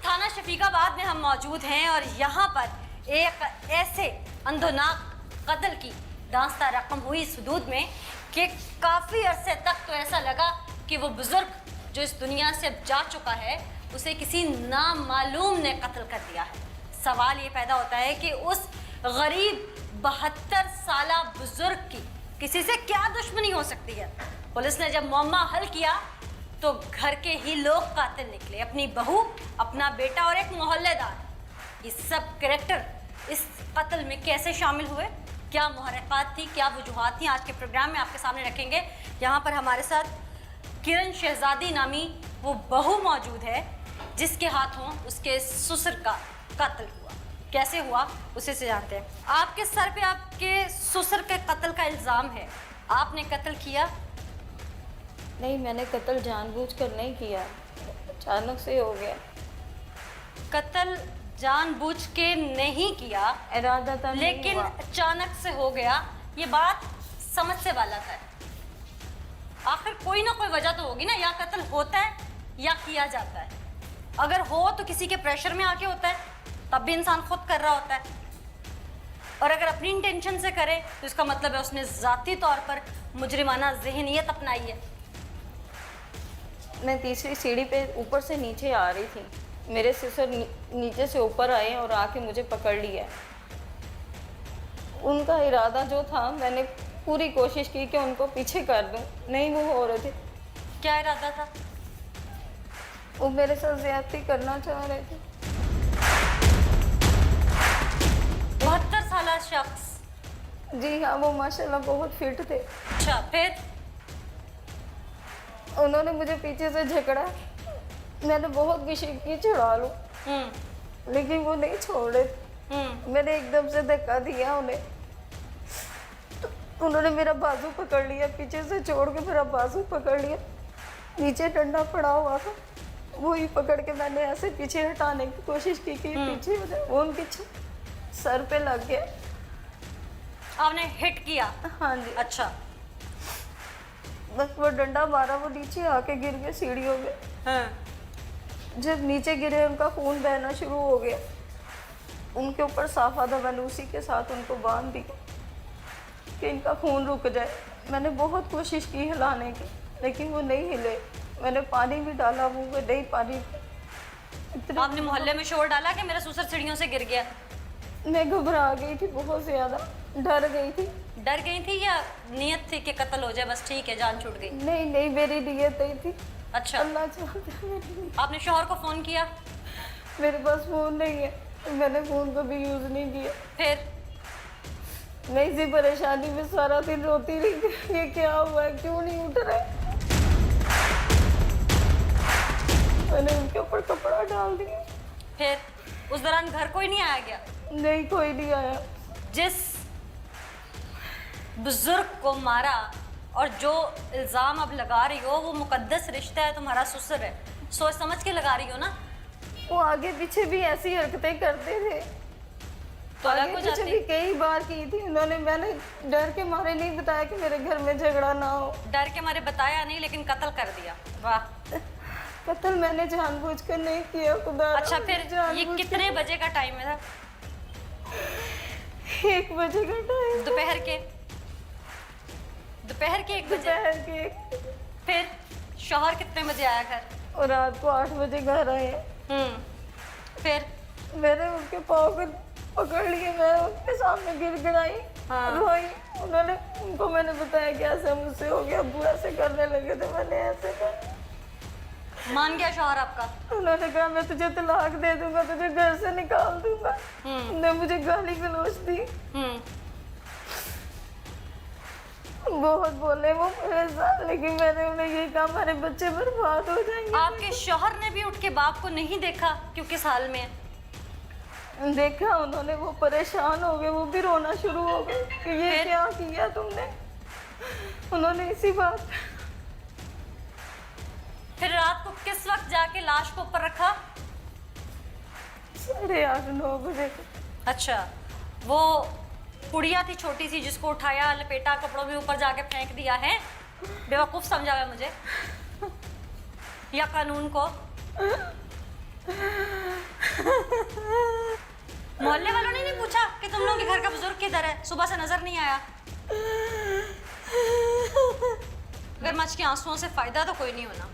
थाना शफीकाबाद में हम मौजूद हैं और यहाँ पर एक ऐसे अंधोनाक कत्ल की दास्तां रकम हुई इस हदूद में कि काफ़ी अरसे तक तो ऐसा लगा कि वो बुजुर्ग जो इस दुनिया से अब जा चुका है उसे किसी नामालूम ने कत्ल कर दिया है। सवाल ये पैदा होता है कि उस गरीब 72 साला बुजुर्ग की किसी से क्या दुश्मनी हो सकती है। पुलिस ने जब मामला हल किया तो घर के ही लोग कातिल निकले, अपनी बहू, अपना बेटा और एक मोहल्लेदार। ये सब कैरेक्टर इस कत्ल में कैसे शामिल हुए, क्या मुहर्रिकात थी, क्या वजूहात थी, आज के प्रोग्राम में आपके सामने रखेंगे। यहाँ पर हमारे साथ किरण शहजादी नामी वो बहू मौजूद है जिसके हाथों उसके ससुर का कत्ल हुआ। कैसे हुआ उसे से जानते हैं। आपके सर पे आपके ससुर के कत्ल का इल्ज़ाम है, आपने कत्ल किया? नहीं, मैंने कत्ल जानबूझकर नहीं किया, अचानक से हो गया। कत्ल जानबूझ के नहीं किया, इरादा था, लेकिन अचानक से हो गया। ये बात समझ से वाला है। आखिर कोई ना कोई वजह तो होगी ना, या कत्ल होता है या किया जाता है। अगर हो तो किसी के प्रेशर में आके होता है, तब भी इंसान खुद कर रहा होता है। और अगर अपनी इंटेंशन से करे तो इसका मतलब है उसने ज़ाती तौर पर मुजरिमाना ज़हनियत अपनाई है। मैं तीसरी सीढ़ी पे ऊपर से नीचे आ रही थी, मेरे सिस्टर नीचे से ऊपर आए और आके मुझे पकड़ लिया। उनका इरादा जो था, मैंने पूरी कोशिश की कि उनको पीछे कर दूं, नहीं वो हो रहे थे। क्या इरादा था? वो मेरे साथ ज्यादती करना चाह रहे थे। 72 साला शख्स? जी हाँ, वो माशाल्लाह बहुत फिट थे। अच्छा, फिर? उन्होंने मुझे पीछे से झगड़ा, मैंने बहुत कोशिश की छुड़ा लूं, लेकिन वो नहीं छोड़ रहे। मैंने एकदम से धक्का दिया उन्हें, तो उन्होंने मेरा बाजू पकड़ लिया, पीछे से छोड़ के मेरा बाजू पकड़ लिया। नीचे डंडा पड़ा हुआ था, वही पकड़ के मैंने ऐसे पीछे हटाने की कोशिश की कि पीछे हो जाए, वो उनके सर पे लग गया। आपने हिट किया? हाँ जी। अच्छा, बस वो डंडा मारा, वो नीचे आके गिर गए सीढ़ियों में। हाँ। जब नीचे गिरे उनका खून बहना शुरू हो गया, उनके ऊपर साफा था, मैंने उसी के साथ उनको बांध दी कि इनका खून रुक जाए। मैंने बहुत कोशिश की हिलाने की, लेकिन वो नहीं हिले। मैंने पानी भी डाला, मुँह में नहीं पानी। आपने मोहल्ले में शोर डाला कि मेरा ससुर सीढ़ियों से गिर गया? मैं घबरा गई थी, बहुत ज़्यादा डर गई थी। डर गई थी या नियत थी कि कत्ल हो जाए, बस ठीक है, जान छूट गई? नहीं नहीं, मेरी नियत नहीं थी। अच्छा, अल्लाह चाहता। आपने शौहर को फ़ोन किया? मेरे पास फ़ोन नहीं है, मैंने फ़ोन कभी यूज़ नहीं किया। फिर? मैं इसी परेशानी में सारा दिन रोती रही, ये क्या हुआ है, क्यों नहीं उठ रहे। मैंने उनके ऊपर कपड़ा डाल दिया। फिर उस दौरान घर कोई नहीं आया गया? नहीं, कोई नहीं आया। जिस बुजुर्ग को मारा और जो इल्ज़ाम अब लगा रही हो, वो मुकद्दस रिश्ता है, तुम्हारा ससुर है, सोच समझ के लगा रही हो ना? वो आगे पीछे भी ऐसी हरकतें करते थे, तो आगे पीछे भी कई बार की थी उन्होंने। मैंने डर के मारे नहीं बताया कि मेरे घर में झगड़ा ना हो। डर के मारे बताया नहीं, लेकिन कत्ल कर दिया। वाह। कत्ल मैंने जानबूझकर नहीं किया, खुदा। अच्छा, फिर ये कितने बजे का टाइम था? 1 बजे का टाइम। दोपहर के 1 बजे? दोपहर के। फिर शौहर कितने बजे आया घर? और रात को 8 बजे घर आए। फिर? मैंने उनके पाँव को पकड़ लिए, मैं उनके सामने गिड़गिड़ाई, रोई। उनको मैंने बताया कि ऐसे मुझसे हो गया, अब्बू ऐसे करने लगे थे, मैंने ऐसे कर। मान गया शौहर आपका? उन्होंने कहा मैं तुझे तलाक दे दूंगा, तुझे घर से निकाल दूंगा। उन्होंने मुझे गाली गलौज दी, बहुत बोले वो मेरे साथ, लेकिन मैंने उन्हें ये कहा हमारे बच्चे बर्बाद हो जाएंगे। आपके शौहर ने भी उठ के बाप को नहीं देखा क्यों किस हाल में है? देखा उन्होंने, वो परेशान हो गए, वो भी रोना शुरू हो गए कि ये क्या किया तुमने। उन्होंने इसी बात। फिर रात को किस वक्त जाके लाश को ऊपर रखा? 8:30-9 बजे। अच्छा, वो पुड़िया थी छोटी सी जिसको उठाया, लपेटा, कपड़ों में ऊपर जाके फेंक दिया है? बेवकूफ़ समझा हुआ मुझे या कानून को? मोहल्ले वालों ने नहीं पूछा कि तुम लोगों के घर का बुजुर्ग किधर है, सुबह से नजर नहीं आया? मगरमच्छ के आंसुओं से फायदा तो कोई नहीं होना।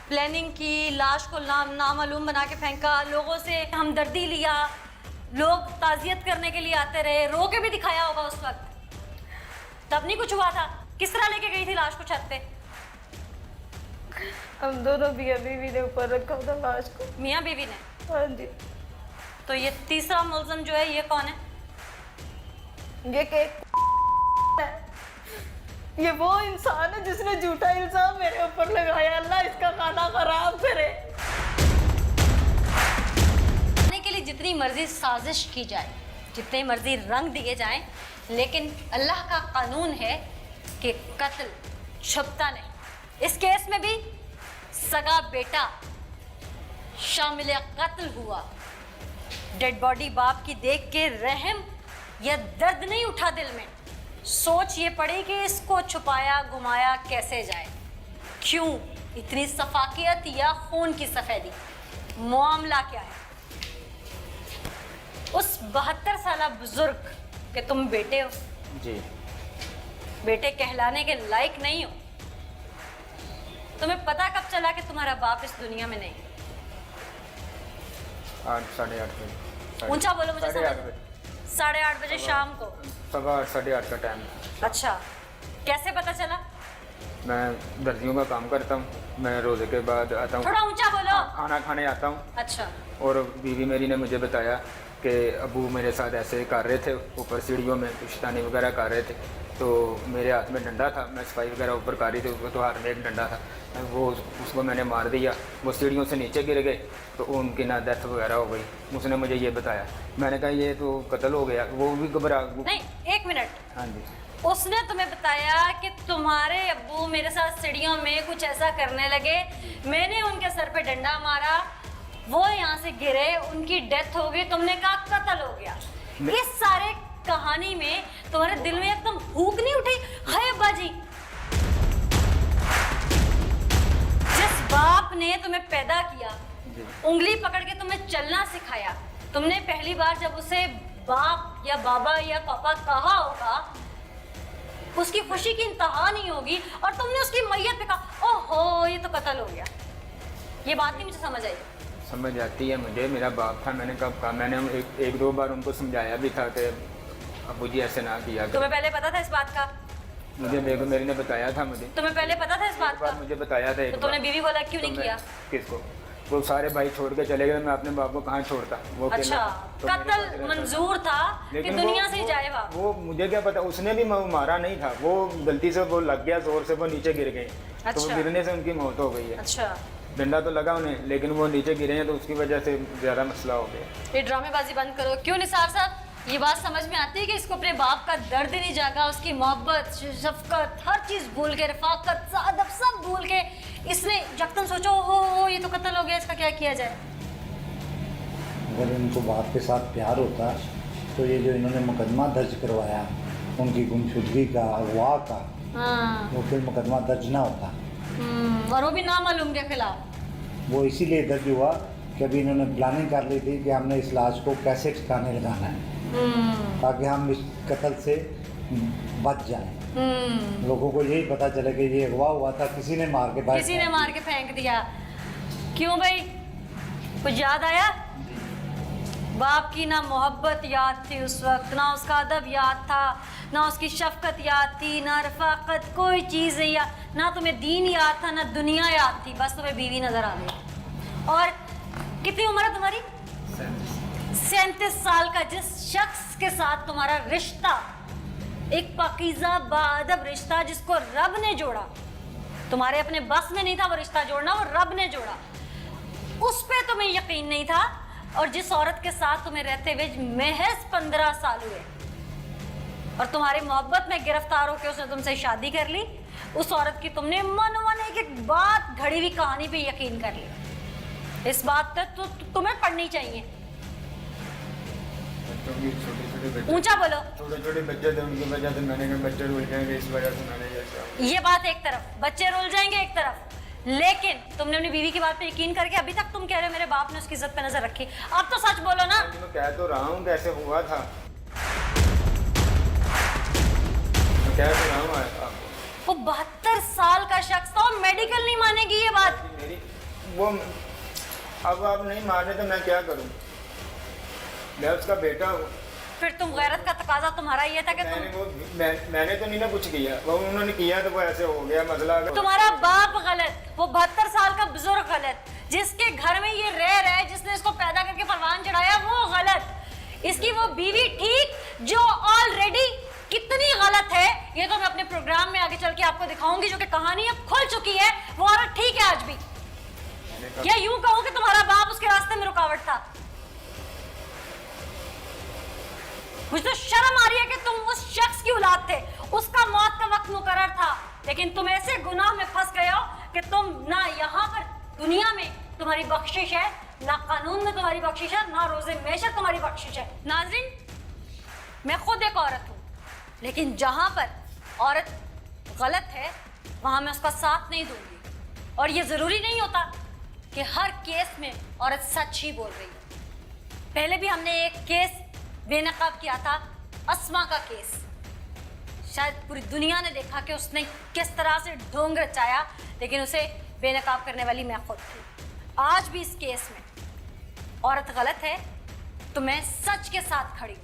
प्लानिंग की, लाश को नामालूम बना के फेंका, लोगों से हमदर्दी लिया, लोग ताजियत करने के लिए आते रहे, रो के भी दिखाया होगा उस वक्त, तब नहीं कुछ हुआ था। किस तरह लेके गई थी लाश को छत पे? हम दोनों मियाँ बीवी ने ऊपर रखा था लाश को। मियाँ बीवी ने? हाँ जी। तो ये तीसरा मुलजिम जो है ये कौन है? ये केक है। ये वो इंसान है जिसने झूठा इल्जाम मेरे ऊपर लगाया। अल्लाह इसका खाना खराब करे। के लिए जितनी मर्जी साजिश की जाए, जितने मर्जी रंग दिए जाएं, लेकिन अल्लाह का कानून है कि कत्ल छुपता नहीं। इस केस में भी सगा बेटा शामिल कत्ल हुआ। डेड बॉडी बाप की देख के रहम या दर्द नहीं उठा दिल में, सोच ये पड़ी कि इसको छुपाया घुमाया कैसे जाए, क्यों इतनी सफाकियत या खून की सफेदी, मामला क्या है? उस 72 साला बुजुर्ग के तुम बेटे हो जी, बेटे कहलाने के लायक नहीं हो। तुम्हें पता कब चला कि तुम्हारा बाप इस दुनिया में नहीं? 8 साढ़े 8 बजे। ऊंचा बोलो, मुझे 8:30 बजे। 8:30 बजे शाम को? 8:15 साढ़े 8 का टाइम। अच्छा, कैसे पता चला? मैं दर्जियों का काम करता हूँ, मैं रोज़े के बाद आता हूँ, थोड़ा ऊंचा बोलो। खाना खाने आता हूँ। अच्छा, और बीवी मेरी ने मुझे बताया कि अबू मेरे साथ ऐसे कर रहे थे, ऊपर सीढ़ियों में पुश्तानी वगैरह कर रहे थे, तो मेरे हाथ में डंडा था, मैं सफाई वगैरह ऊपर कर रही थी, उसको तो हाथ में एक डंडा था, वो उसको मैंने मार दिया, वो सीढ़ियों से नीचे गिर गए, तो उनकी ना डेथ वगैरह हो गई। उसने मुझे ये बताया, मैंने कहा ये तो कत्ल हो गया। वो भी घबरा। नहीं, 1 मिनट। हाँ जी। उसने तुम्हें बताया कि तुम्हारे अब्बू मेरे साथ सीढ़ियों में कुछ ऐसा करने लगे, मैंने उनके सर पे डंडा मारा, वो यहाँ से गिरे, उनकी डेथ हो गई, तुमने कहा कत्ल हो गया। इस सारे कहानी में तुम्हारे दिल में एकदम भूख नहीं उठी? हाय अब्बा जी, जिस बाप ने तुम्हें पैदा किया, उंगली पकड़ के तुम्हें चलना सिखाया, तुमने पहली बार जब उसे बाप या बाबा या पापा कहा होगा, उसकी खुशी की इंतहा नहीं होगी, और तुमने उसकी मैयत पे कहा ओहो ये तो कत्ल हो गया। ये बात नहीं मुझे समझ आई। समझ आती है मुझे, मेरा बाप था, मैंने कब कहा, मैंने एक दो बार उनको समझाया भी था कि अबू जी ऐसे ना किया। तुम्हें पहले पता था इस बात का? मुझे बेगम मेरी ने बताया था। मुझे तुम्हें पहले पता था इस बात का? मुझे बताया था। तो तुमने बीवी बोला क्यों नहीं किया? किसको? वो सारे भाई छोड़ के चले गए, मैं अपने बाप को कहाँ छोड़ता? वो अच्छा, तो कत्ल मंजूर था कि दुनिया से जाए बाप? वो मुझे क्या पता, उसने भी मारा नहीं था, वो गलती से वो लग गया जोर से, वो नीचे गिर गए, तो वो गिरने से उनकी मौत हो गई है। अच्छा, डंडा तो लगा उन्हें, लेकिन वो नीचे गिरे हैं, तो उसकी वजह से ज़्यादा मसला हो गया। ये ड्रामेबाजी बंद करो। क्यों निसार साहब, ये बात समझ में आती है कि इसको अपने बाप का दर्द ही नहीं जागा, उसकी मोहब्बत, शफकत, हर चीज़ भूल के, रफाकत, अदब सब भूल के इसने यकदम सोचो हो ये तो कत्ल हो गया, इसका क्या किया जाए? अगर इनको बाप के साथ प्यार होता तो ये जो इन्होंने मुकदमा दर्ज करवाया उनकी गुमशुदगी का, अगवा का, हाँ। वो फिर मुकदमा दर्ज ना होता। और वो भी नामालूम के खिलाफ। वो इसीलिए दर्ज हुआ कि अभी इन्होंने प्लानिंग कर ली थी कि हमने इस लाश को कैसे ठिकाने लगाना है ताकि हम इस कत्ल से बच जाएं। लोगों को यही पता चले कि ये अगवा हुआ था, किसी ने मार के फेंक दिया। क्यों भाई, कुछ याद आया? बाप की ना मोहब्बत याद थी उस वक्त, ना उसका अदब याद था, ना उसकी शफकत याद थी, ना रफाकत, कोई चीज़ नहीं याद, ना तुम्हें दीन याद था, ना दुनिया याद थी, बस तुम्हें बीवी नजर आ गई। और कितनी उम्र है तुम्हारी? 37 साल का जिस शख्स के साथ तुम्हारा रिश्ता, एक पाकीज़ा बाअदब रिश्ता जिसको रब ने जोड़ा, तुम्हारे अपने बस में नहीं था वो रिश्ता जोड़ना, वो रब ने जोड़ा, उस पे तुम्हें यकीन नहीं था। और जिस औरत के साथ तुम्हें रहते हुए महज 15 साल हुए और तुम्हारी मोहब्बत में गिरफ्तार होकर उसने तुमसे शादी कर ली, उस औरत की तुमने मनोमन एक बात घड़ी हुई कहानी पे यकीन कर ली। इस बात पे तो तुम्हें पढ़नी चाहिए। ऊंचा बोलो। छोटे छोटे बच्चे थे, उनकी वजह से मैंने कहा बच्चे रुल जाएंगे, इस वजह से मैंने ये बात एक तरफ, बच्चे रुल जाएंगे एक तरफ, लेकिन तुमने अपनी बीवी की बात पे यकीन करके अभी तक तुम कह रहे हो मेरे बाप ने उसकी इज्जत पे नजर रखी। अब तो सच बोलो ना। मैं कह तो रहा हूँ कैसे हुआ था, मैं कह तो रहा हूँ आपको। वो 72 साल का शख्स था और मेडिकल नहीं मानेगी ये बात। मेरी वो अब आप नहीं माने तो मैं क्या करूँ, मैं उसका बेटा हूँ। फिर तुम गैरत का तकाजा तुम्हारा ये था कि मैंने तो नहीं ना कुछ किया, वो उन्होंने किया तो वो ऐसे हो गया मसला। तुम्हारा बाप गलत, वो 72 साल का बुजुर्ग गलत, जिसके घर में ये रह रहा है, जिसने इसको पैदा करके परवान चढ़ाया वो गलत, इसकी वो बीवी ठीक जो ऑलरेडी कितनी गलत है ये तो मैं अपने प्रोग्राम में आगे चल के आपको दिखाऊंगी, जो कि कहानी अब खुल चुकी है। वो औरत ठीक है आज भी, या यूं कहूं कि तुम्हारा बाप उसके रास्ते में रुकावट था। मुझे तो शर्म आ रही है कि तुम उस शख्स की औलाद थे, उसका मौत का वक्त मुकर्रर था, लेकिन तुम ऐसे गुनाह में फंस गए हो कि तुम ना यहाँ पर दुनिया में तुम्हारी बख्शिश है, ना कानून में तुम्हारी बख्शिश है, ना रोजे मेशर तुम्हारी बख्शिश है। नाज़रीन, मैं खुद एक औरत हूँ, लेकिन जहां पर औरत गलत है वहां मैं उसका साथ नहीं दूंगी। और ये जरूरी नहीं होता कि हर केस में औरत सच ही बोल रही है। पहले भी हमने एक केस बेनकाब किया था, अस्मा का केस। शायद पूरी दुनिया ने देखा कि उसने किस तरह से ढोंग रचाया, लेकिन उसे बेनकाब करने वाली मैं खुद थी। आज भी इस केस में औरत गलत है तो मैं सच के साथ खड़ी हूँ,